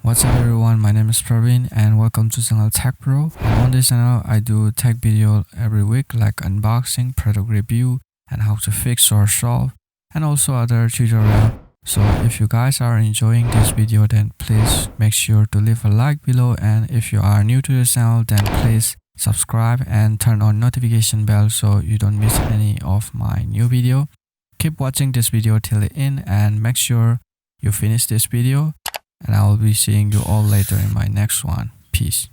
What's up everyone, my name is Praveen and welcome to channel Tech Pro. And on this channel I do tech video every week like unboxing, product review, and how to fix or solve, and also other tutorial. So if you guys are enjoying this video, then please make sure to leave a like below, and if you are new to the channel, then please subscribe and turn on notification bell so you don't miss any of my new video. Keep watching this video till the end and make sure you finish this video, and I will be seeing you all later in my next one. Peace.